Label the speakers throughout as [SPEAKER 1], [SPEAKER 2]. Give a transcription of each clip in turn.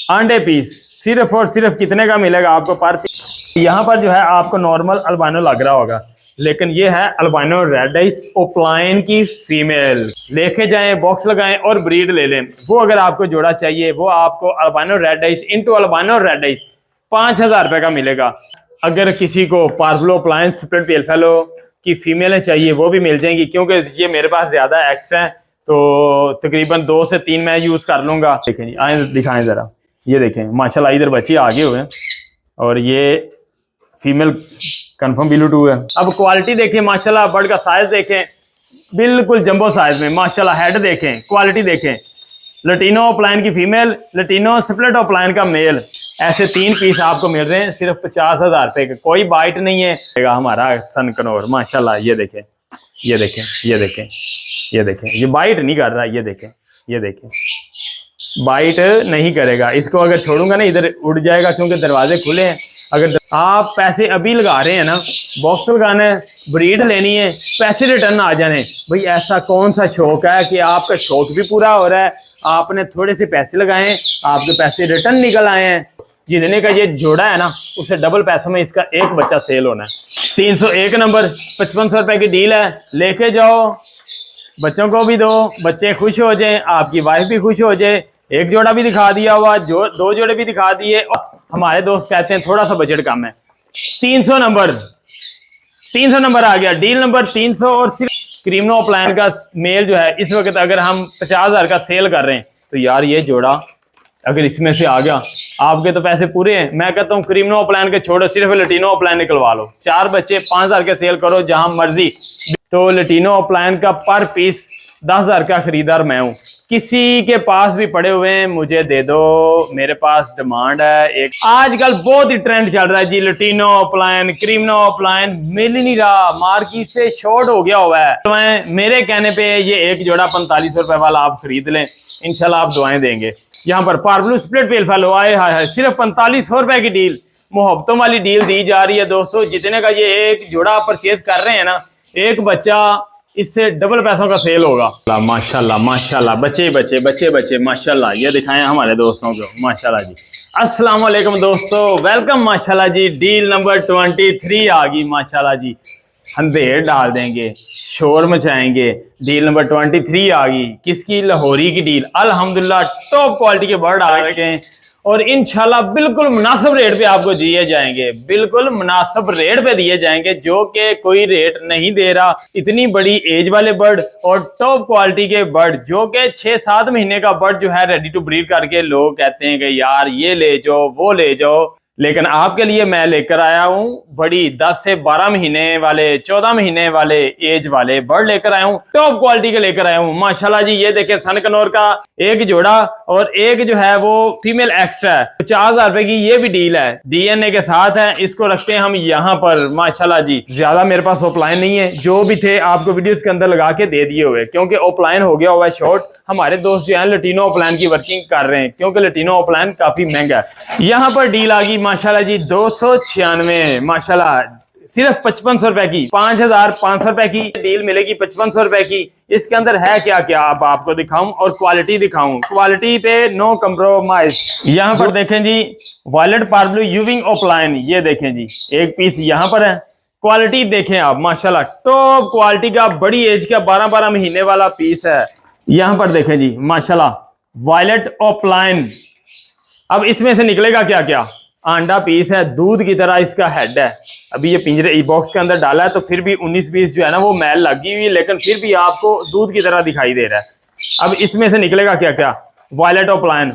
[SPEAKER 1] अंडे पीस सिर्फ और सिर्फ कितने का मिलेगा आपको पर पीस? यहाँ पर जो है आपको नॉर्मल अल्बानो लग रहा होगा, लेकिन ये है अल्बानो रेड आइस ओप्लाइन की फीमेल। लेके जाएं, बॉक्स लगाएं और ब्रीड ले लें। वो अगर आपको जोड़ा चाहिए वो आपको अल्बानो red ice into अल्बानो red ice 5000 रुपए का मिलेगा। अगर किसी को पार्बलो ओप्लाइन स्प्लिट पेल फेलो की फीमेलें चाहिए वो भी मिल जाएंगी, क्योंकि ये मेरे पास ज्यादा एक्स है तो तकरीबन 2 से 3 मैं यूज कर लूंगा। देखें जी, आए दिखाएं जरा, ये देखें माशाल्लाह इधर बच्चे आगे हुए हैं और ये फीमेल कंफर्म बिलू 2 है। अब क्वालिटी देखें माशाल्लाह, बर्ड का साइज देखें बिल्कुल जंबो साइज में माशाल्लाह। हेड देखें, क्वालिटी देखें, लटीनो ओप्लाइन की फीमेल, लटीनो स्प्लिट ओप्लाइन का मेल। ऐसे 3 पीस आपको मिल रहे हैं सिर्फ 50,000 रुपए के। कोई बाइट नहीं है हमारा सनकनोर माशाल्लाह। ये देखें, ये देखें, ये देखें, ये देखें, ये बाइट नहीं कर रहा। ये देखें, ये देखें, बाइट नहीं करेगा। इसको अगर छोड़ूंगा ना इधर उड़ जाएगा, क्योंकि दरवाजे खुले हैं। अगर आप पैसे अभी लगा रहे हैं ना, बॉक्स लगाना है, ब्रीड लेनी है, पैसे रिटर्न आ जाने, भाई ऐसा कौन सा शौक है कि आपका शौक भी पूरा हो रहा है, आपने थोड़े से पैसे लगाए, आपके पैसे रिटर्न निकल आए हैं। जितने का ये जोड़ा है ना उससे डबल पैसों में इसका एक बच्चा सेल होना है। 301 नंबर 5500 रुपए की डील है, लेके जाओ, बच्चों को भी दो, बच्चे खुश हो जाएं, आपकी वाइफ भी खुश हो जाए। एक जोड़ा भी दिखा दिया हुआ, 2 जोड़े भी दिखा दिए। और हमारे दोस्त कहते हैं थोड़ा सा बजट कम है। 300 नंबर आ गया, डील नंबर 300। और सिर्फ क्रीमनो ओप्लाइन का मेल जो है इस वक्त अगर हम 50,000 का सेल कर रहे हैं तो यार ये जोड़ा अगर इसमें से आ गया आपके तो पैसे पूरे हैं। मैं कहता हूँ क्रीमनो ओप्लाइन के छोड़ो, सिर्फ लटीनो ओप्लाइन निकलवा लो। 4 बच्चे 5,000 के सेल करो जहां मर्जी। तो लटीनो ओप्लाइन का पर पीस 10,000 का खरीदार मैं हूँ। किसी के पास भी पड़े हुए हैं मुझे दे दो, मेरे पास डिमांड है। एक आजकल बहुत ही ट्रेंड चल रहा है जी, लटीनो ओप्लाइन, क्रीमनो ओप्लाइन मिल ही नहीं रहा, मार्केट से शॉर्ट हो गया हुआ है। तो मेरे कहने पे ये एक जोड़ा 4500 रुपए वाला आप खरीद लें, इंशाल्लाह आप दुआएं देंगे। यहाँ पर पार्बलो स्प्लिट पेल फेलो आए हाय सिर्फ 4500 रुपए की डील, मोहब्बतों वाली डील दी जा रही है दोस्तों। जितने का ये एक जोड़ा आप परचेज कर रहे हैं ना, एक बच्चा इससे डबल पैसों का सेल होगा। माशाल्लाह माशाल्लाह, बच्चे बच्चे बच्चे बच्चे माशाल्लाह। ये दिखाएं हमारे दोस्तों को माशाल्लाह जी। अस्सलाम वालेकुम दोस्तों, वेलकम माशाल्लाह जी। डील नंबर 23 आ गई माशाल्लाह जी। अंधेर डाल देंगे, शोर मचाएंगे। डील नंबर 23 आ गई। किसकी? लाहौरी की डील। अल्हम्दुलिल्लाह टॉप क्वालिटी के बर्ड आ रखे हैं और इंशाल्लाह बिल्कुल मुनासिब रेट पे आपको दिए जाएंगे, बिल्कुल मुनासिब रेट पे दिए जाएंगे, जो कि कोई रेट नहीं दे रहा। इतनी बड़ी एज वाले बर्ड और टॉप क्वालिटी के बर्ड, जो कि 6-7 महीने का बर्ड जो है रेडी टू ब्रीड करके लोग कहते हैं कि यार ये ले जाओ वो ले जाओ, लेकिन आपके लिए मैं लेकर आया हूं बड़ी 10 से 12 महीने वाले, 14 महीने वाले एज वाले बर्ड लेकर आया हूं, टॉप क्वालिटी के लेकर आया हूं माशाल्लाह जी। ये देखें सनकनोर का एक जोड़ा और एक जो है वो फीमेल एक्स्ट्रा है। 50,000 रुपए की ये भी डील है, डीएनए के साथ है। इसको रखते हैं हम यहाँ पर माशाल्लाह जी। ज्यादा मेरे पास ओपलाइन नहीं है, जो भी थे आपको वीडियोस के अंदर लगा के दे दिए हुए, क्योंकि ओपलाइन हो गया हुआ है शॉर्ट। हमारे दोस्त जो है लटीनो ओपलाइन की वर्किंग कर रहे हैं, क्योंकि लटीनो ओपलाइन काफी महंगा है। यहाँ पर डील आ गई माशाल्लाह जी 296 माशाल्लाह, सिर्फ 5500 रुपए की। 5,500 रुपए की डील मिलेगी 5500 रुपए की। इसके अंदर है क्या क्या अब आपको दिखाऊं और क्वालिटी दिखाऊं। क्वालिटी पे नो कंप्रोमाइज। यहाँ पर देखें जी, वायलेट पार्बलो यूविंग ओपलाइन, ये देखें जी एक पीस यहाँ पर है। क्वालिटी देखें आप माशाल्लाह, टॉप क्वालिटी का, बड़ी एज का 12-12 महीने वाला पीस है। यहाँ पर देखें जी माशाल्लाह वायलेट ओपलाइन। अब इसमें से निकलेगा क्या क्या? अंडा पीस है, दूध की तरह इसका हेड है। अभी ये पिंजरे बॉक्स के अंदर डाला है तो फिर भी 19-20 जो है ना वो मैल लगी हुई है, लेकिन फिर भी आपको दूध की तरह दिखाई दे रहा है। अब इसमें से निकलेगा क्या क्या? वायलेट ओपलाइन,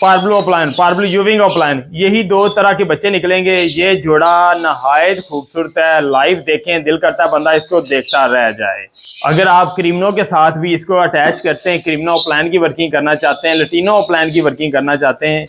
[SPEAKER 1] पार्बलो ओपलाइन, पार्बलो यूविंग ओपलाइन, यही 2 तरह के बच्चे निकलेंगे। ये जोड़ा नहायत खूबसूरत है, लाइव देखें दिल करता है बंदा इसको देखता रह जाए। अगर आप क्रीमनो के साथ भी इसको अटैच करते हैं, क्रीमनो ओपलाइन की वर्किंग करना चाहते हैं, लटीनो ओपलाइन की वर्किंग करना चाहते हैं,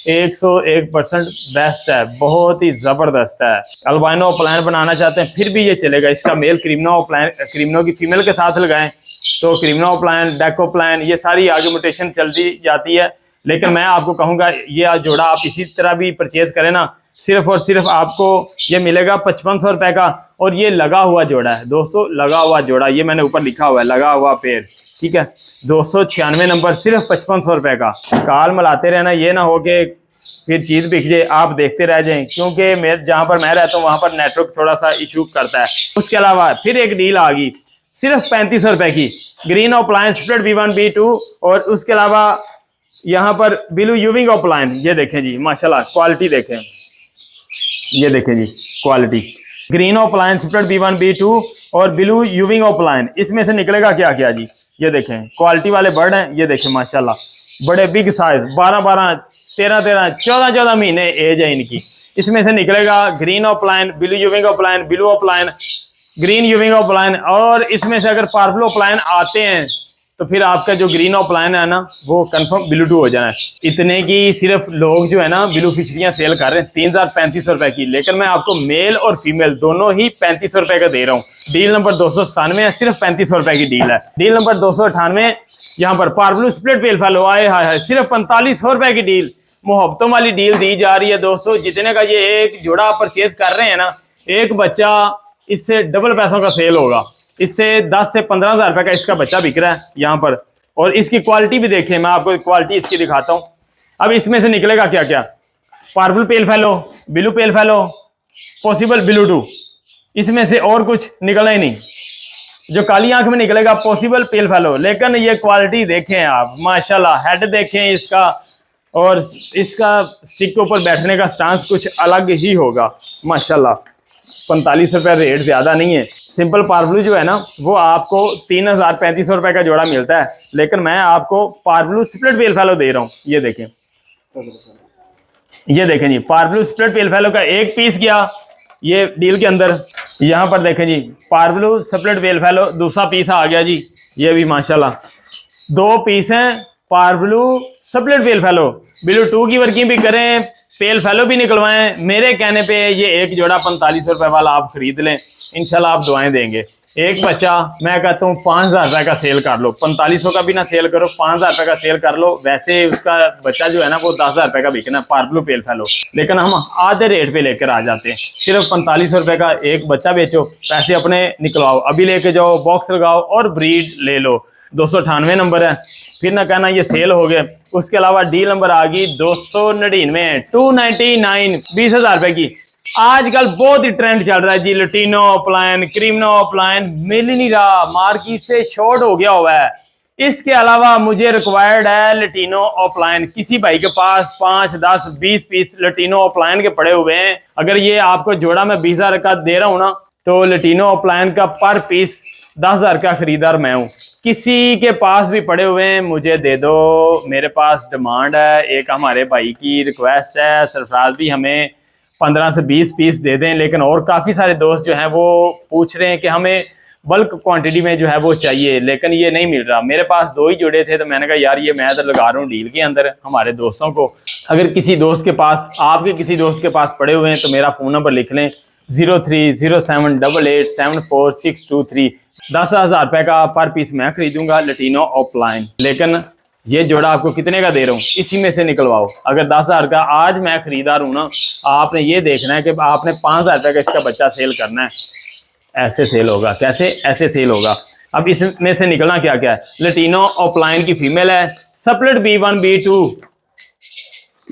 [SPEAKER 1] 101% बेस्ट है, बहुत ही जबरदस्त है। अल्बाइनो ओपलाइन बनाना चाहते हैं फिर भी ये चलेगा। इसका मेल क्रीमनो ओपलाइन, क्रीमनो की फीमेल के साथ लगाएं तो क्रीमनो ओपलाइन, डेको ओपलाइन, ये सारी आगे म्यूटेशन चलती जाती है। लेकिन मैं आपको कहूंगा ये जोड़ा आप इसी तरह भी परचेज करें ना, सिर्फ और सिर्फ आपको ये मिलेगा 5500 रुपए का। और ये लगा हुआ जोड़ा है दोस्तों, लगा हुआ जोड़ा, ये मैंने ऊपर लिखा हुआ है लगा हुआ पेड़, ठीक है। 296 नंबर, सिर्फ 5500 रुपए का। कॉल मिलाते रहना, ये ना हो कि फिर चीज़ बिक जाए आप देखते रह जाएं, क्योंकि मैं जहाँ पर मैं रहता हूँ वहाँ पर नेटवर्क थोड़ा सा इशू करता है। उसके अलावा फिर एक डील आ गई सिर्फ 3500 रुपए की, green appliance split B1 B2। और उसके अलावा यहाँ पर ब्लू यूविंग अप्लायंस, ये देखें जी माशाल्लाह क्वालिटी देखें, ये देखें जी quality, green appliance split B1 B2 और ब्लू यूविंग अप्लायंस। इसमें से निकलेगा क्या क्या जी, ये देखें क्वालिटी वाले बर्ड हैं, ये देखें माशाल्लाह बड़े बिग साइज, 12-12, 13-13, 14-14 महीने एज है इनकी। इसमें से निकलेगा ग्रीन अप्लायन, ब्लू यूविंग अप्लायन, ब्लू अप्लायन, ग्रीन यूविंग अप्लायन। और इसमें से अगर पर्पल अप्लायन आते हैं तो फिर आपका जो ग्रीन अप्लायन है ना वो कंफर्म ब्लू 2 हो जाना है। इतने की सिर्फ लोग जो है ना ब्लू फिशरियाँ सेल कर रहे हैं 3035 रुपए की, लेकिन मैं आपको मेल और फीमेल दोनों ही 3500 रुपए का दे रहा हूँ। डील नंबर 297 है, सिर्फ 3500 रुपए की डील है। डील नंबर 298 यहाँ पर पार्बलू स्प्लिट पेल फैलो आए हाय, सिर्फ 4500 रुपए की डील, मोहब्बतों वाली डील दी जा रही है दोस्तों। जितने का ये एक जोड़ा परचेज कर रहे हैं ना, एक बच्चा इससे डबल पैसों का सेल होगा। इससे 10 से 15 हज़ार रुपए का इसका बच्चा बिक रहा है यहाँ पर। और इसकी क्वालिटी भी देखें, मैं आपको क्वालिटी इसकी दिखाता हूँ। अब इसमें से निकलेगा क्या क्या, पर्पल पेल फैलो, ब्लू पेल फैलो, पॉसिबल ब्लू 2, इसमें से और कुछ निकला ही नहीं। जो काली आंख में निकलेगा पॉसिबल पेल फैलो, लेकिन ये क्वालिटी देखें आप माशाल्लाह, हेड देखें इसका, और इसका स्टिक के ऊपर बैठने का स्टांस कुछ अलग ही होगा माशाल्लाह। 45 रुपये रेट ज़्यादा नहीं है। सिंपल पार्बलू जो है ना वो आपको 3500 रुपये का जोड़ा मिलता है, लेकिन मैं आपको पार्बलू स्प्लिट पेल फैलो दे रहा हूँ। ये देखें, ये देखें जी पार्बलू स्प्लिट पेल फैलो का एक पीस गया ये डील के अंदर। यहाँ पर देखें जी पार्बलू स्प्लिट पेल फैलो दूसरा पीस आ गया जी, ये भी माशाल्लाह 2 पीस हैं पार्बलू स्प्लिट पेल फैलो। ब्लू 2 की वर्किंग भी करें, पेल फैलो भी निकलवाएं, मेरे कहने पे ये एक जोड़ा 4500 रुपए वाला आप खरीद लें, इंशाल्लाह आप दुआएं देंगे। एक बच्चा मैं कहता हूँ 5000 रुपए का सेल कर लो, 4500 का भी ना सेल करो, 5000 रुपए का सेल कर लो। वैसे उसका बच्चा जो है ना वो 10,000 रुपए का बिकना है पार्बलू पेल फैलो, लेकिन हम आधे रेट पे लेकर आ जाते हैं। सिर्फ 4500 रुपए का एक बच्चा बेचो, पैसे अपने निकलवाओ, अभी लेके जाओ, बॉक्स लगाओ और ब्रीड ले लो। 298 नंबर है, फिर ना कहना ये सेल हो गए। उसके अलावा डील नंबर आ गई 299, 299, 20,000 रुपए की। आजकल बहुत ही ट्रेंड चल रहा है जी, लटीनो अप्लायन, क्रीमनो अप्लायन, मिल ही नहीं रहा, मार्केट से शॉर्ट हो गया हुआ है। इसके अलावा मुझे रिक्वायर्ड है लटीनो अप्लायन। किसी भाई के पास 5, 10, 20 पीस लटीनो अप्लायन के पड़े हुए हैं, अगर ये आपको जोड़ा मैं 20,000 का दे रहा हूँ ना, तो लटीनो अप्लायन का पर पीस 10,000 का खरीदार मैं हूँ। किसी के पास भी पड़े हुए हैं मुझे दे दो, मेरे पास डिमांड है। एक हमारे भाई की रिक्वेस्ट है, सरफराज भी हमें 15 से 20 पीस दे दें, लेकिन और काफ़ी सारे दोस्त जो हैं वो पूछ रहे हैं कि हमें बल्क क्वांटिटी में जो है वो चाहिए, लेकिन ये नहीं मिल रहा। मेरे पास 2 ही जोड़े थे, तो मैंने कहा यार ये मैं तो लगा रहा हूँ डील के अंदर हमारे दोस्तों को। अगर किसी दोस्त के पास, आपके किसी दोस्त के पास पड़े हुए हैं तो मेरा फ़ोन नंबर लिख लें 0307887623। 10,000 रुपए का पर पीस मैं खरीदूंगा लटीनो अप्लायन, लेकिन ये जोड़ा आपको कितने का दे रहा हूँ, इसी में से निकलवाओ। अगर 10,000 का आज मैं खरीदार हूँ ना, आपने ये देखना है कि आपने 5,000 रुपये का इसका बच्चा सेल करना है। ऐसे सेल होगा, कैसे? ऐसे सेल होगा। अब इसमें से निकलना क्या क्या है, लटीनो अप्लायन की फीमेल है, split B1 B2,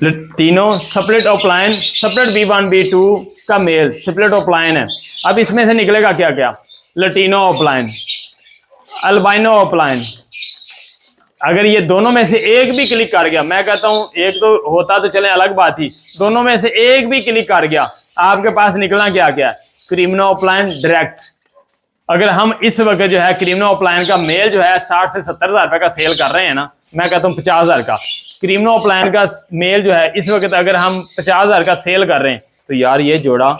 [SPEAKER 1] latino split appliance, split B1 B2 का मेल स्प्लिट अप्लायन है। अब इसमें से निकलेगा क्या क्या, लटीनो अप्लायन, अल्बाइनो अप्लायन। अगर ये दोनों में से एक भी क्लिक कर गया, मैं कहता हूं एक तो होता तो चले अलग बात ही, दोनों में से एक भी क्लिक कर गया, आपके पास निकलना क्या क्या, क्रीमनो अप्लायन डायरेक्ट। अगर हम इस वक्त जो है क्रीमनो अप्लायन का मेल जो है 60 से 70,000 रुपए का सेल कर रहे हैं ना, मैं कहता हूँ 50,000 का क्रीमनो अप्लायन का मेल जो है इस वक्त अगर हम 50,000 का सेल कर रहे हैं, तो यार ये जोड़ा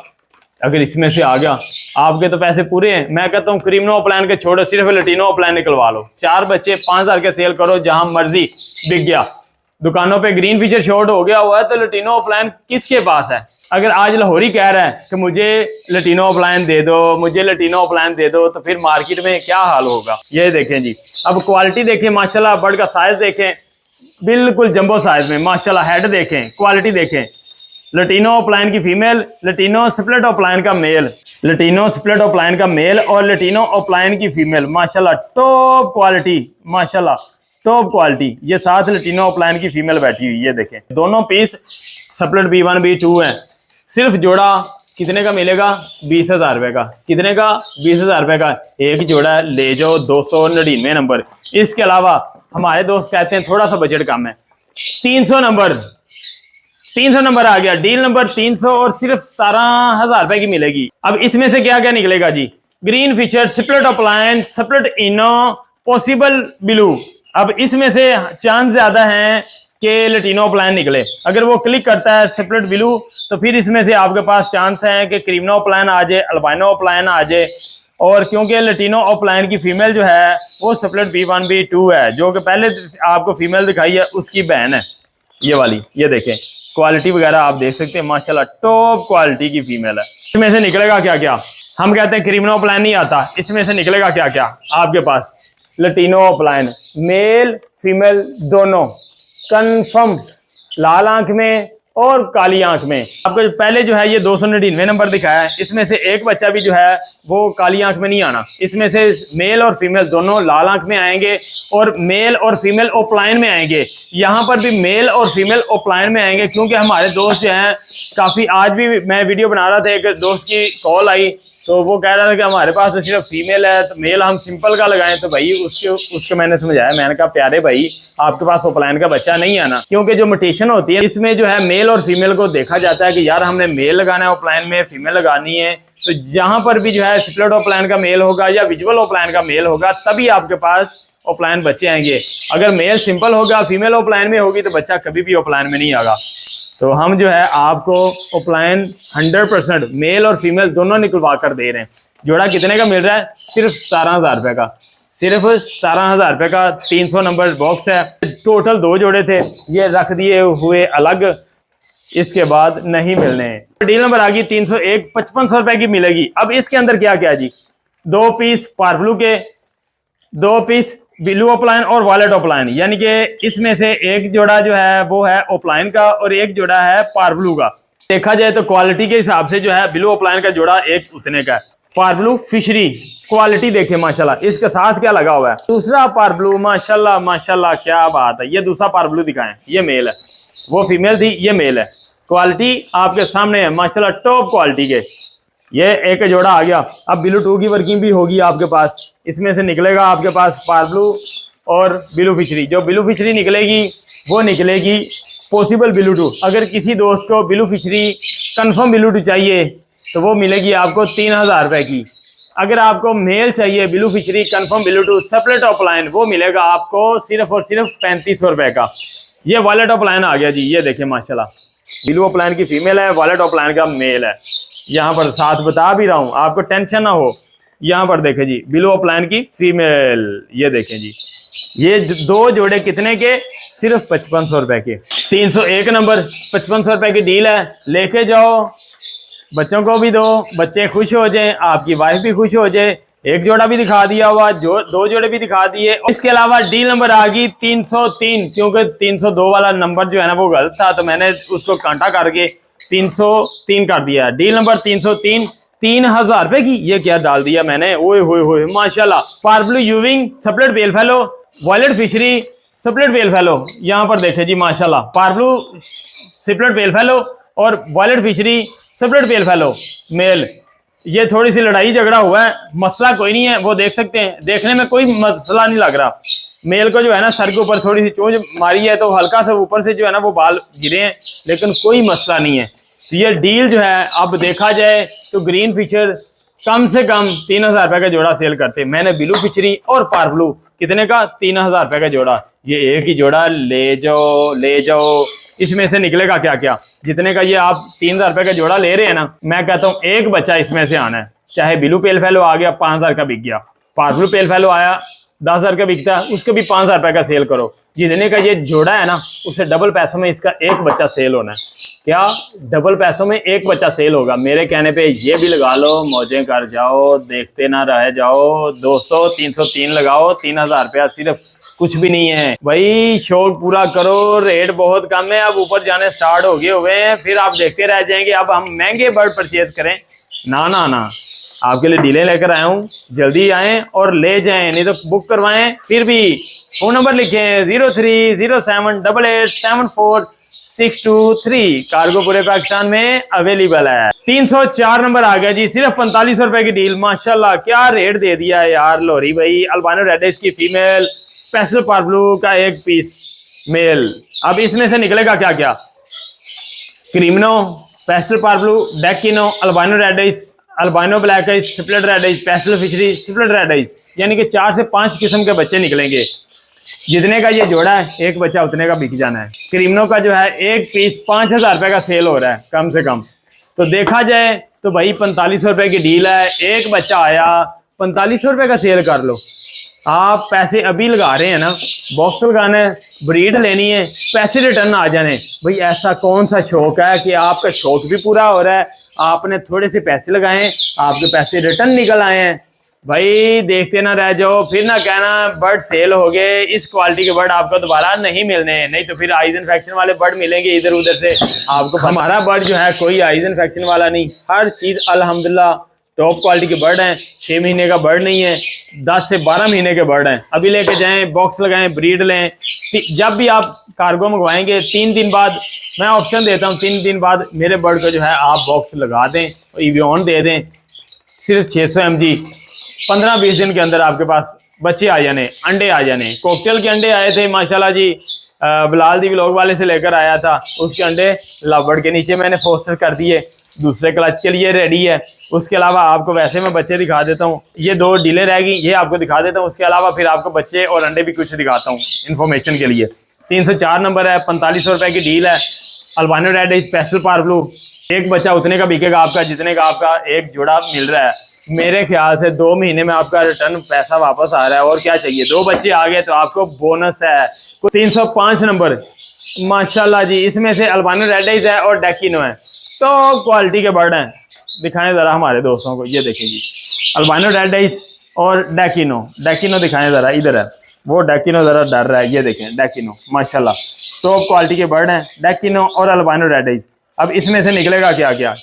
[SPEAKER 1] अगर इसमें से आ गया आपके तो पैसे पूरे हैं। मैं कहता हूँ क्रीमनो अप्लायन के छोड़ो, सिर्फ लटीनो अप्लायन निकलवा लो। 4 बच्चे 5,000 के सेल करो, जहां मर्जी बिक गया। दुकानों पे ग्रीन फीचर शॉर्ट हो गया हुआ है, तो लटीनो अप्लायन किसके पास है? अगर आज लाहौरी कह रहा है कि मुझे लटीनो अप्लायन दे दो, मुझे लटीनो अप्लायन दे दो, तो फिर मार्केट में क्या हाल होगा। ये देखें जी, अब क्वालिटी देखें माशाल्लाह, बर्ड का साइज देखें, बिल्कुल जंबो साइज में माशाल्लाह। हेड देखें, क्वालिटी देखें, लटीनो ओपलाइन की फीमेल, लटीनो स्प्लिट ओपलाइन का मेल, लटीनो स्प्लिट ओपलाइन का मेल और लटीनो ओपलाइन की फीमेल। माशाल्लाह टॉप क्वालिटी, माशाल्लाह टॉप क्वालिटी। ये साथ लटीनो ओपलाइन की फीमेल बैठी हुई, ये देखें दोनों पीस स्प्लिट B1 B2 है। सिर्फ जोड़ा कितने का मिलेगा? 20,000 रुपए का। कितने का? 20,000 रुपए का एक जोड़ा ले जाओ, 299 नंबर। इसके अलावा हमारे दोस्त कहते हैं थोड़ा सा बजट कम है, 300 नंबर, 300 नंबर आ गया, डील नंबर 300 और सिर्फ 17,000 रुपए की मिलेगी। अब इसमें से क्या क्या निकलेगा जी? ग्रीन फिशर, स्प्लिट ओपलाइन, स्प्लिट इनो, पॉसिबल ब्लू। अब इसमें से चांस ज्यादा हैं कि लटीनो ओपलाइन निकले। अगर वो क्लिक करता है स्प्लिट ब्लू तो फिर इसमें से आपके पास चांस है कि क्रीमनो ओपलाइन आ जाए, अल्बाइनो ओपलाइन आ जाए। और क्योंकि लटीनो ओपलाइन की फीमेल जो है वो स्प्लिट B1 B2 है, जो कि पहले आपको फीमेल दिखाई है उसकी बहन है ये वाली। ये देखें क्वालिटी वगैरह आप देख सकते हैं, माशाल्लाह टॉप क्वालिटी की फीमेल है। इसमें से निकलेगा क्या क्या? हम कहते हैं क्रीमनो ओपलाइन नहीं आता, इसमें से निकलेगा क्या क्या आपके पास? लटीनो ओपलाइन मेल फीमेल दोनों कंफर्म, लाल आंख में और काली आंख में। आपको पहले जो है ये 299 नंबर दिखाया है, इसमें से एक बच्चा भी जो है वो काली आंख में नहीं आना। इसमें से मेल और फीमेल दोनों लाल आंख में आएंगे और मेल और फीमेल ओपलाइन में आएंगे। यहाँ पर भी मेल और फीमेल ओपलाइन में आएंगे, क्योंकि हमारे दोस्त जो हैं काफ़ी, आज भी मैं वीडियो बना रहा था, एक दोस्त की कॉल आई तो वो कह रहा था कि हमारे पास तो सिर्फ फीमेल है, तो मेल हम सिंपल का लगाएं। तो भाई उसको मैंने समझाया, मैंने कहा प्यारे भाई आपके पास ओपलाइन का बच्चा नहीं आना, क्योंकि जो म्यूटेशन होती है इसमें जो है मेल और फीमेल को देखा जाता है कि यार हमने मेल लगाना है ओपलाइन में, फीमेल लगानी है। तो जहां पर भी जो है स्प्लिट ओपलाइन का मेल होगा या विजुअल ओपलाइन का मेल होगा तभी आपके पास ओपलाइन बच्चे आएंगे। अगर मेल सिंपल होगा, फीमेल ओपलाइन में होगी, तो बच्चा कभी भी ओपलाइन में नहीं आएगा। तो हम जो है आपको ओपलाइन 100% मेल और फीमेल दोनों निकलवा कर दे रहे हैं। जोड़ा कितने का मिल रहा है? सिर्फ 17,000 रुपए का, सिर्फ 17,000 रुपए का 300 नंबर बॉक्स है। टोटल 2 जोड़े थे, ये रख दिए हुए अलग, इसके बाद नहीं मिलने। डील नंबर आ गई 301, 5500 रुपए की मिलेगी। अब इसके अंदर क्या क्या जी? 2 पीस पार्ब्लू के, 2 पीस ब्लू ओपलाइन और वायलेट ओपलाइन, यानी कि इसमें से एक जोड़ा जो है वो है ओपलाइन का और एक जोड़ा है पार्ब्लू का। देखा जाए तो क्वालिटी के हिसाब से जो है ब्लू ओपलाइन का जोड़ा एक उतने का है। पार्ब्लू फिशरी क्वालिटी देखे माशाल्लाह, इसके साथ क्या लगा हुआ है? दूसरा पार्ब्लू, माशाल्लाह माशाल्लाह क्या बात है। ये दूसरा पार्ब्लू दिखाएं, ये मेल है, वो फीमेल थी, ये मेल है। क्वालिटी आपके सामने है माशाल्लाह टॉप क्वालिटी के। ये एक जोड़ा आ गया। अब ब्लू 2 की वर्किंग भी होगी आपके पास। इसमें से निकलेगा आपके पास पार्ब्लू और ब्लू फिशरी। जो ब्लू फिशरी निकलेगी वो निकलेगी पॉसिबल ब्लू 2। अगर किसी दोस्त को ब्लू फिशरी कंफर्म ब्लू 2 चाहिए तो वो मिलेगी आपको 3,000 रुपए की। अगर आपको मेल चाहिए blue fishery confirm blue 2 separate offline, वो मिलेगा आपको सिर्फ और सिर्फ 3500 रुपए का। ये वॉलेट ऑफलाइन आ गया जी, ये देखिए माशाल्लाह ब्लू ऑफलाइन की फीमेल है, वॉलेट ऑफलाइन का मेल है। यहाँ पर साथ बता भी रहा हूँ, आपको टेंशन ना हो। यहाँ पर देखें जी ब्लू ऑफलाइन की फीमेल, ये देखें जी, ये 2 जोड़े कितने के? सिर्फ 5500 रुपए के। 301 नंबर 5500 रुपए की डील है, लेके जाओ, बच्चों को भी दो, बच्चे खुश हो जाएं, आपकी वाइफ भी खुश हो जाए। एक जोड़ा भी दिखा दिया हुआ, 2 जोड़े भी दिखा दिए। इसके अलावा डील नंबर आ गई 303, क्योंकि 302 वाला नंबर जो है ना वो गलत था, तो मैंने उसको कांटा करके 303 कर दिया। डील नंबर 303, 3,000 रुपए की। ये क्या डाल दिया मैंने, ओए होए होए माशाल्लाह। पार्ब्लू यूविंग सप्लेट bell fellow, violet fishery सप्लेट bell fellow. यहाँ पर देखे जी माशाल्लाह, पार्ब्लू सप्लेट बेल फेलो और violet fishery सप्लेट bell fellow mail. ये थोड़ी सी लड़ाई झगड़ा हुआ है, मसला कोई नहीं है, वो देख सकते हैं, देखने में कोई मसला नहीं लग रहा। मेल को जो है ना सर के ऊपर थोड़ी सी चोंच मारी है, तो हल्का सा ऊपर से जो है ना वो बाल गिरे हैं, लेकिन कोई मसला नहीं है। तो ये डील जो है अब देखा जाए तो ग्रीन फिशर कम से कम 3,000 रुपए का जोड़ा सेल करते। मैंने ब्लू फिशरी और पार्ब्लू कितने का? 3,000 रुपए का जोड़ा। ये एक ही जोड़ा ले जाओ, ले जाओ। इसमें से निकलेगा क्या क्या? जितने का ये आप 3,000 रुपए का जोड़ा ले रहे हैं ना, मैं कहता हूँ एक बच्चा इसमें से आना है। चाहे ब्लू पेल फेलो आ गया 5,000 का बिक गया, पार्ब्लू पेल फेलो आया 10,000 का बिकता है, उसको भी 5,000 रुपए का सेल करो। जितने का ये जोड़ा है ना, उससे डबल पैसों में इसका एक बच्चा सेल होना है। क्या डबल पैसों में एक बच्चा सेल होगा? मेरे कहने पे ये भी लगा लो, मौजें कर जाओ, देखते ना रह जाओ। 200 303 लगाओ, 3000 रुपया सिर्फ, कुछ भी नहीं है भाई। शौक पूरा करो, रेट बहुत कम है, अब ऊपर जाने स्टार्ट हो गए हुए हैं, फिर आप देखते रह जाएंगे अब हम महंगे बर्ड परचेज करें। ना ना ना, आपके लिए डीले लेकर आया हूँ, जल्दी आएं और ले जाएं, नहीं तो बुक करवाएं। फिर भी फोन नंबर लिखें 0307887463। कार्गो पूरे पाकिस्तान में अवेलेबल है। 304 नंबर आ गया जी, सिर्फ 4500 रुपए की डील। माशाल्लाह क्या रेट दे दिया है यार लोरी भाई। अल्बानो रेड आइज की फीमेल, पेस्टल पार्ब्लू का एक पीस मेल। अब इसमें से निकलेगा क्या क्या? क्रीमनो, पेस्टल पार्ब्लू, डेकिनो, albino red eyes, albino black eyes, split red eyes, pastel fischeri, split red eyes, यानी कि 4 से 5 किस्म के बच्चे निकलेंगे। जितने का ये जोड़ा है एक बच्चा उतने का बिक जाना है। क्रीमनो का जो है एक पीस 5000 रुपए का सेल हो रहा है कम से कम। तो देखा जाए तो भाई 4500 रुपए की डील है, एक बच्चा आया, 4500 रुपए का सेल कर लो। आप पैसे अभी लगा रहे हैं ना, बॉक्स लगाना है, ब्रीड लेनी है, पैसे रिटर्न आ जाने। भाई ऐसा कौन सा शौक है कि आपका शौक भी पूरा हो रहा है, आपने थोड़े से पैसे लगाए, आपके पैसे रिटर्न निकल आए हैं। भाई देखते ना रह जाओ, फिर ना कहना बर्ड सेल हो गए। इस क्वालिटी के बर्ड आपको दोबारा नहीं मिलने, नहीं तो फिर आइज इन्फेक्शन वाले बर्ड मिलेंगे इधर उधर से आपको। हमारा बर्ड जो है कोई आइज इन्फेक्शन वाला नहीं, हर चीज अल्हम्दुलिल्लाह टॉप क्वालिटी के बर्ड हैं। 6 महीने का बर्ड नहीं है, 10 से 12 महीने के बर्ड हैं। अभी लेके जाएं, बॉक्स लगाएं, ब्रीड लें। जब भी आप कार्गो मंगवाएंगे 3 दिन बाद मैं ऑप्शन देता हूं, 3 दिन बाद मेरे बर्ड को जो है आप बॉक्स लगा दें, इवियन दे दें, सिर्फ 600 mg। 15-20 दिन के अंदर आपके पास बच्चे आ जाने, अंडे आ जाने। कॉकटेल के अंडे आए थे माशाल्लाह जी, बिलाल दी व्लॉग वाले से लेकर आया था, उसके अंडे लवबर्ड के नीचे मैंने फोस्टर कर दिए, दूसरे क्लच के लिए रेडी है। उसके अलावा आपको वैसे मैं बच्चे दिखा देता हूँ, ये 2 डीले रहेगी, ये आपको दिखा देता हूँ। उसके अलावा फिर आपको बच्चे और अंडे भी कुछ दिखाता हूँ इन्फॉर्मेशन के लिए। 304 नंबर है, 4500 रुपए की डील है। अल्बानो रेड आइज पेस्टल पार्ब्लू, एक बच्चा उतने का बिकेगा आपका जितने का आपका एक जोड़ा मिल रहा है। मेरे ख्याल से 2 महीने में आपका रिटर्न पैसा वापस आ रहा है, और क्या चाहिए। 2 बच्चे आ गए तो आपको बोनस है। 305 नंबर माशाल्लाह जी, इसमें से अल्बानो रेड आइज है और डेकिनो है, तो क्वालिटी के बर्ड हैं। दिखाएं जरा हमारे दोस्तों को, ये देखें जी, अल्बानो रेड आइज और डेकिनो। डेकिनो दिखाएं जरा, इधर है वो डेकिनो, जरा डर रहा है, ये देखें डेकिनो माशाल्लाह टॉप क्वालिटी के बर्ड हैं, डेकिनो और अल्बानो रेड आइज। अब इसमें से निकलेगा क्या क्या?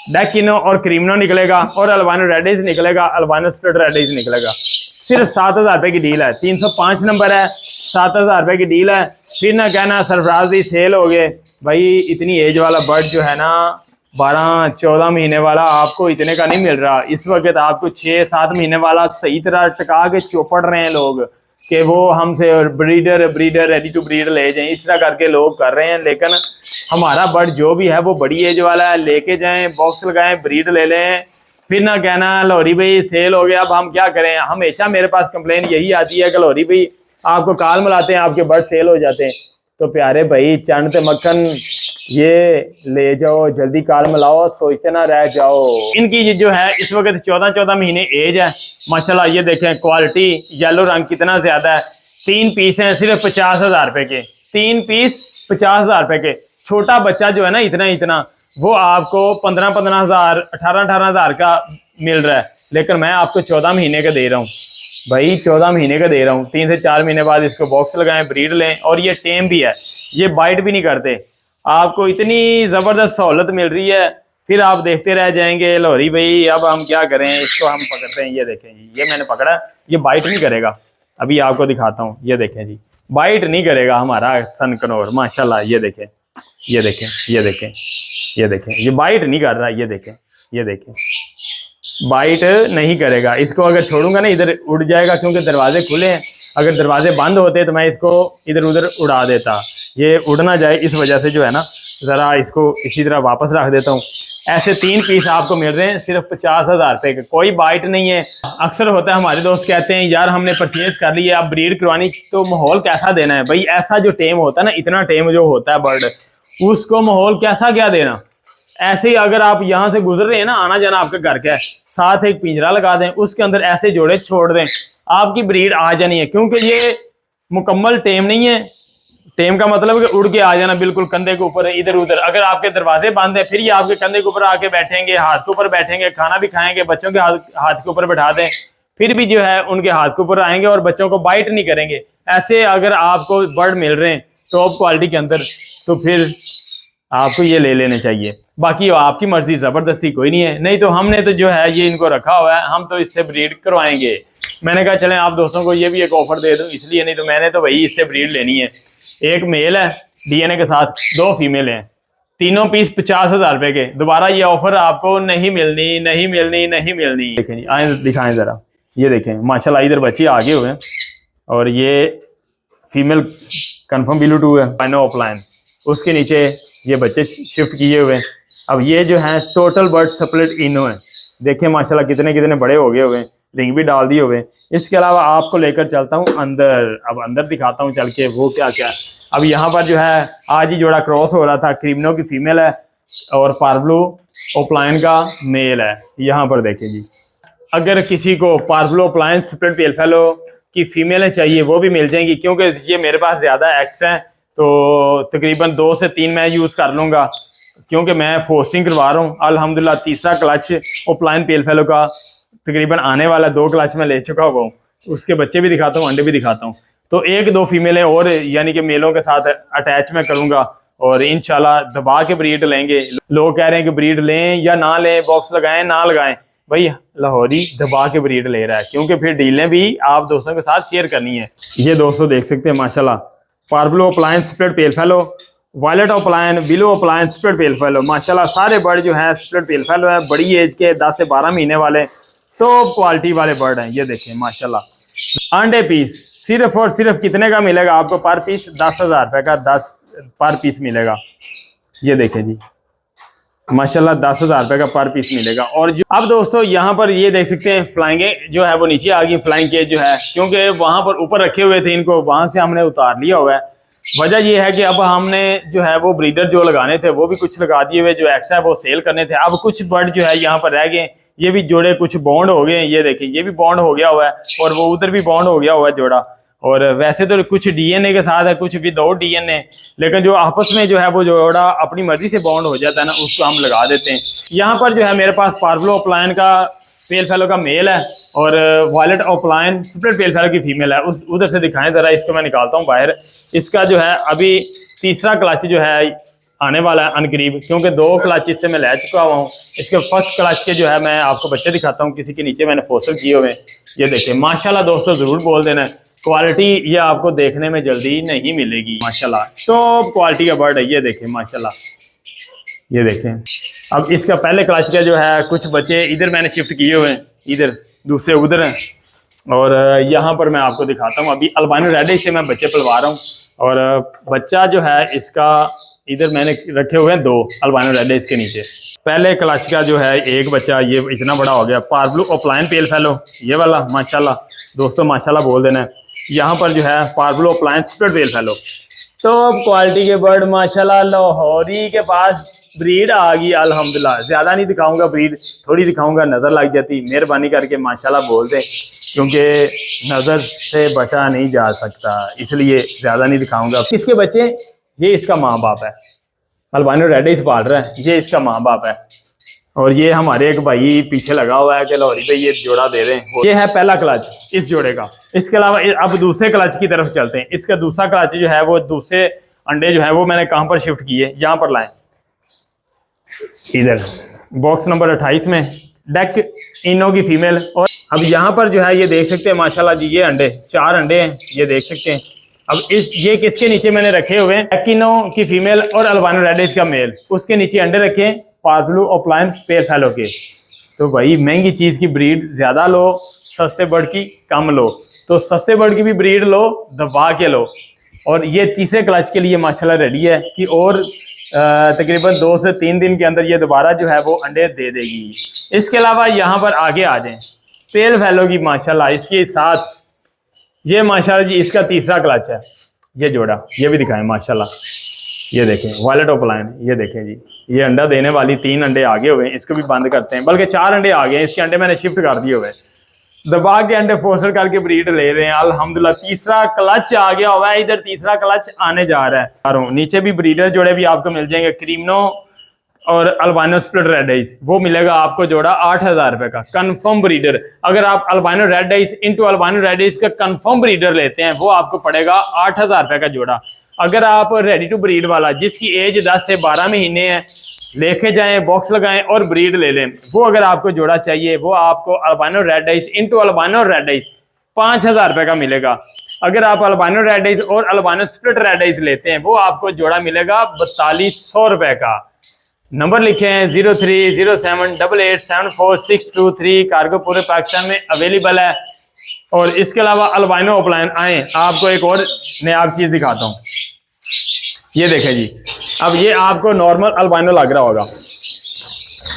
[SPEAKER 1] डेकिनो और क्रीमनो निकलेगा और अल्बानो रेड आइज निकलेगा, अल्बानो स्प्लिट रेड आइज निकलेगा। सिर्फ 7000 रुपए की डील है। 305 नंबर है, 7000 रुपए की डील है। फिर ना कहना सरफराज दी सेल हो गए। भाई इतनी एज वाला बर्ड जो है ना, 12-14 महीने वाला आपको इतने का नहीं मिल रहा। इस वक्त आपको 6-7 महीने वाला सही तरह टका के चौपड़ रहे हैं लोग कि वो हमसे ब्रीडर रेडी टू ब्रीड ले जाएं, इस तरह करके लोग कर रहे हैं। लेकिन हमारा बर्ड जो भी है वो बड़ी एज वाला है, लेके जाएं, बॉक्स लगाएं, ब्रीड ले लें। फिर ना कहना लोरी भाई सेल हो गया, अब हम क्या करें। हमेशा मेरे पास कंप्लेन यही आती है कि लोरी भाई आपको कॉल मिलाते हैं, आपके बर्ड सेल हो जाते हैं। तो प्यारे भाई चंद मक्खन ये ले जाओ, जल्दी कॉल मिलाओ, सोचते ना रह जाओ। इनकी जो है इस वक्त 14-14 महीने एज है माशाल्लाह। ये देखें क्वालिटी, येलो रंग कितना ज्यादा है। 3 पीस हैं सिर्फ 50,000 रुपए के, 3 पीस 50,000 रुपए के। छोटा बच्चा जो है ना इतना वो आपको 15,000 18,000 का मिल रहा है, लेकिन मैं आपको 14 महीने का दे रहा हूँ भाई, 14 महीने का दे रहा हूँ। 3 से 4 महीने बाद इसको बॉक्स लगाएं, ब्रीड लें, और ये टेम भी है, ये बाइट भी नहीं करते। आपको इतनी जबरदस्त सहूलत मिल रही है, फिर आप देखते रह जाएंगे लोरी भाई अब हम क्या करें। इसको हम पकड़ते हैं, ये देखें जी, ये मैंने पकड़ा, ये बाइट नहीं करेगा। अभी आपको दिखाता हूँ, ये देखें जी, बाइट नहीं करेगा हमारा सनकनोर माशाल्लाह। ये देखें, ये देखें, ये देखें, ये देखें, ये बाइट नहीं कर रहा, ये देखें, ये देखें, बाइट नहीं करेगा। इसको अगर छोड़ूंगा ना इधर उड़ जाएगा, क्योंकि दरवाजे खुले हैं। अगर दरवाजे बंद होते तो मैं इसको इधर उधर उड़ा देता, ये उड़ ना जाए इस वजह से जो है ना, जरा इसको इसी तरह वापस रख देता हूँ। ऐसे 3 पीस आपको मिल रहे हैं सिर्फ 50,000 रुपए के, कोई बाइट नहीं है। अक्सर होता है हमारे दोस्त कहते हैं यार हमने परचेज कर लिया, अब ब्रीड करवानी, तो माहौल कैसा देना है। भाई ऐसा जो टेम होता है ना, इतना टेम जो होता है बर्ड, उसको माहौल कैसा क्या देना। ऐसे ही अगर आप यहाँ से गुजर रहे हैं ना, आना जाना आपके घर का है, साथ एक पिंजरा लगा दें, उसके अंदर ऐसे जोड़े छोड़ दें, आपकी ब्रीड आ जानी है। क्योंकि ये मुकम्मल टेम नहीं है। टेम का मतलब कि उड़ के आ जाना बिल्कुल कंधे के ऊपर इधर उधर। अगर आपके दरवाजे बंद है फिर ये आपके कंधे के ऊपर आके बैठेंगे, हाथ के ऊपर बैठेंगे, खाना भी खाएंगे, बच्चों के हाथ के ऊपर बैठा दें फिर भी जो है उनके हाथ के ऊपर आएंगे और बच्चों को बाइट नहीं करेंगे। ऐसे अगर आपको बर्ड मिल रहे हैं टॉप क्वालिटी के अंदर तो फिर आपको ये ले लेने चाहिए। बाकी आपकी मर्जी, जबरदस्ती कोई नहीं है। नहीं तो हमने तो जो है ये इनको रखा हुआ है, हम तो इससे ब्रीड करवाएंगे। मैंने कहा चलें आप दोस्तों को ये भी एक ऑफर दे दूं इसलिए, नहीं तो मैंने तो भाई इससे ब्रीड लेनी है। एक मेल है डीएनए के साथ, 2 फीमेल हैं, तीनों पीस 50,000 रुपए के। दोबारा ये ऑफर आपको नहीं मिलनी, नहीं मिलनी, नहीं मिलनी। देखें जी, आए दिखाएं जरा, ये देखें माशाल्लाह इधर बच्चे आगे हुए हैं और ये फीमेल कंफर्म बिलू है पाइनो ऑफलाइन, उसके नीचे ये बच्चे शिफ्ट किए हुए हैं। अब ये जो है टोटल बर्ड स्प्लिट इनो है, देखें माशाल्लाह कितने कितने बड़े हो गए हुए हैं, रिंग भी डाल दिए हुए हैं। इसके अलावा आपको लेकर चलता हूँ अंदर, अब अंदर दिखाता हूँ चल के वो क्या क्या। अब यहाँ पर जो है आज ही जोड़ा क्रॉस हो रहा था, क्रीमनो की फीमेल है और पार्ब्लो ओप्लाइन का मेल है। यहाँ पर देखें जी, अगर किसी को पार्ब्लो ओप्लाइन स्प्लिट पेल फेलो की फीमेलें चाहिए वो भी मिल जाएंगी, क्योंकि ये मेरे पास ज़्यादा एक्स हैं तो तकरीबन 2 से 3 मैं यूज़ कर लूँगा, क्योंकि मैं फोस्टिंग करवा रहा हूँ। अल्हम्दुलिल्लाह तीसरा क्लच ओप्लाइन पेल फेलो का तकरीबन आने वाला, 2 क्लच में ले चुका हुआ हूँ, उसके बच्चे भी दिखाता हूँ, अंडे भी दिखाता हूँ। तो 1-2 फीमेलें और यानी कि मेलों के साथ अटैच में करूँगा और इंशाल्लाह दबा के ब्रीड लेंगे। लोग कह रहे हैं कि ब्रीड लें या ना लें, बॉक्स लगाएं ना लगाएं, भाई लाहौरी दबा के ब्रीड ले रहा है, क्योंकि फिर डीलें भी आप दोस्तों के साथ शेयर करनी है। ये दोस्तों देख सकते हैं माशाल्लाह पार्ब्लो ओप्लाइन स्प्लिट पेल fallow, violet opaline, blue opaline split पेल फेलो, माशाल्लाह सारे बर्ड जो है स्प्लिट पेल फेलो है, बड़ी एज के 10 से 12 महीने वाले टॉप क्वालिटी वाले बर्ड हैं। ये देखें माशाल्लाह। अंडे पीस सिर्फ और सिर्फ कितने का मिलेगा आपको पर पीस? 10,000 रुपए का 10 पर पीस मिलेगा। ये देखें जी माशाल्लाह 10,000 रुपए का पर पीस मिलेगा। और जो अब दोस्तों यहाँ पर ये देख सकते हैं फ्लाइंगे जो है वो नीचे आ गई, फ्लाइंग केज जो है, क्योंकि वहां पर ऊपर रखे हुए थे इनको, वहां से हमने उतार लिया हुआ है। वजह ये है कि अब हमने जो है वो ब्रीडर जो लगाने थे वो भी कुछ लगा दिए हुए, जो एक्स्ट्रा है वो सेल करने थे। अब कुछ बर्ड जो है यहाँ पर रह गए, ये भी जोड़े कुछ बॉन्ड हो गए हैं। ये देखिए ये भी बॉन्ड हो गया हुआ है और वो उधर भी बॉन्ड हो गया हुआ है जोड़ा। और वैसे तो कुछ डीएनए के साथ है, कुछ विदाउट डीएनए, लेकिन जो आपस में जो है वो जोड़ा अपनी मर्जी से बॉन्ड हो जाता है ना, उसको हम लगा देते हैं। यहाँ पर जो है मेरे पास पार्ब्लो ओप्लाइन का पेल फेलो का मेल है और वायलेट ओप्लाइन स्प्लिट पेल फेलो की फीमेल है। उधर से दिखाएं जरा, इसको मैं निकालता हूँ बाहर। इसका जो है अभी तीसरा क्लच जो है आने वाला है अनकरीब, क्योंकि 2 क्लच इससे मैं ले चुका हुआ हूँ। इसके फर्स्ट क्लच के जो है मैं आपको बच्चे दिखाता हूँ, किसी के नीचे मैंने फोस्टर किए हुए हैं। ये देखिए माशाल्लाह दोस्तों, जरूर बोल देना क्वालिटी ये आपको देखने में जल्दी नहीं मिलेगी। माशाल्लाह टॉप क्वालिटी का बर्ड है। ये देखें माशाल्लाह, ये देखें। अब इसका पहले क्लच का जो है कुछ बच्चे इधर मैंने शिफ्ट किए हुए हैं, इधर दूसरे उधर हैं, और यहाँ पर मैं आपको दिखाता हूँ। अभी अल्बानो रेड से मैं बच्चे पलवा रहा हूँ और बच्चा जो है इसका इधर मैंने रखे हुए हैं 2 अल्बानो रेड इसके नीचे। पहले क्लच का जो है एक बच्चा ये इतना बड़ा हो गया, पार्ब्लो ओप्लाइन पेल फेलो ये वाला, माशाल्लाह दोस्तों माशाल्लाह बोल देना है। यहाँ पर जो है पार्ब्लो ओप्लाइन स्प्लिट पेल फेलो, टॉप क्वालिटी के बर्ड माशाल्लाह। लाहौरी के पास ब्रीड आ गई अल्हम्दुलिल्लाह। ज्यादा नहीं दिखाऊंगा ब्रीड, थोड़ी दिखाऊंगा, नजर लग जाती। मेहरबानी करके माशाल्लाह बोल दें, क्योंकि नजर से बचा नहीं जा सकता, इसलिए ज्यादा नहीं दिखाऊंगा। किसके बच्चे? ये इसका माँ बाप है, अल्बानो रेड पाल रहा है, ये इसका माँ बाप है। और ये हमारे एक भाई पीछे लगा हुआ है कि लाहौरी पे ये जोड़ा दे रहे हैं। ये है पहला क्लच इस जोड़े का। इसके अलावा अब दूसरे क्लच की तरफ चलते हैं। इसका दूसरा क्लच जो है वो दूसरे अंडे जो है वो मैंने कहाँ पर शिफ्ट किए, यहाँ पर लाए, इधर बॉक्स नंबर 28 में डेक इनो की फीमेल। और अब यहाँ पर जो है ये देख सकते हैं माशाल्लाह जी, ये अंडे 4 अंडे हैं, ये देख सकते हैं। अब ये किसके नीचे मैंने रखे हुए हैं? डेकिनो की फीमेल और अल्बानो रेड का मेल, उसके नीचे अंडे रखे पार्ब्लो ओप्लाइन पेल फेलो के। तो भाई महंगी चीज की ब्रीड ज्यादा लो, सस्ते बर्ड की कम लो, तो सस्ते बर्ड की भी ब्रीड लो, दबा के लो। और ये तीसरे क्लच के लिए माशाल्लाह रेडी है कि और तकरीबन 2 से 3 दिन के अंदर ये दोबारा जो है वो अंडे दे देगी। इसके अलावा यहाँ पर आगे आ जाएं, पेल फेलो की माशाल्लाह इसके साथ ये माशाल्लाह जी इसका तीसरा क्लच है। ये जोड़ा ये भी दिखाएं माशाल्लाह, ये देखें वायलेट ओप्लाइन, ये देखें जी, ये अंडा देने वाली 3 अंडे आगे हुए हैं। इसको भी बंद करते हैं, बल्कि 4 अंडे आ गए हैं, इसके अंडे मैंने शिफ्ट कर दिए हुए। दबा के अंडे फोस्टर करके ब्रीड ले रहे हैं अल्हम्दुलिल्लाह। तीसरा क्लच आ गया हुआ है, इधर तीसरा क्लच आने जा रहा है। नीचे भी ब्रीडर जोड़े भी आपको मिल जाएंगे, क्रीमनो और अल्बानो स्प्लिट रेड आइस, वो मिलेगा आपको जोड़ा 8,000 रुपए का कंफर्म ब्रीडर। अगर आप अल्बानो red ice into अल्बानो red ice का कंफर्म ब्रीडर लेते हैं वो आपको पड़ेगा 8,000 रुपए का जोड़ा। अगर आप रेडी टू ब्रीड वाला जिसकी एज 10 से 12 महीने है लेके जाएं, बॉक्स लगाएं और ब्रीड ले लें, वो अगर आपको जोड़ा चाहिए वो आपको अल्बानो red ice into अल्बानो red ice 5,000 रुपए का मिलेगा। अगर आप अल्बानो रेड आइस और अल्बानो स्प्लिट रेड आइस लेते हैं वो आपको जोड़ा मिलेगा 4200 रुपए का। नंबर लिखे हैं 0307887463। कार्गो पूरे पाकिस्तान में अवेलेबल है। और इसके अलावा अल्बानो ओपलाइन आए, आपको एक और नया चीज दिखाता हूँ। ये देखें जी, अब ये आपको नॉर्मल अल्बानो लग रहा होगा,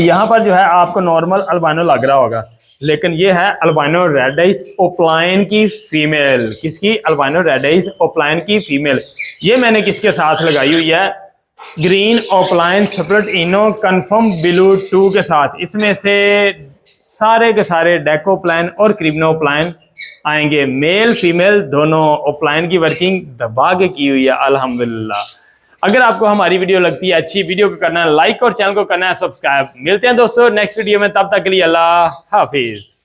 [SPEAKER 1] यहाँ पर जो है आपको नॉर्मल अल्बानो लग रहा होगा, लेकिन ये है अल्बानो रेड आइस ओपलाइन की फीमेल। किसकी? अल्बानो रेड आइस ओपलाइन की फीमेल। ये मैंने किसके साथ लगाई हुई है? ग्रीन ओपलाइन स्प्लिट इनो कंफर्म ब्लू 2 के साथ। इसमें से सारे के सारे डेकोप्लाइन और क्रिम्नो ओपलाइन आएंगे, मेल फीमेल दोनों। ओपलाइन की वर्किंग दबा के की हुई है अल्हम्दुलिल्लाह। अगर आपको हमारी वीडियो लगती है अच्छी, वीडियो को करना है लाइक और चैनल को करना है सब्सक्राइब। मिलते हैं दोस्तों नेक्स्ट वीडियो में, तब तक के लिए अल्लाह हाफिज।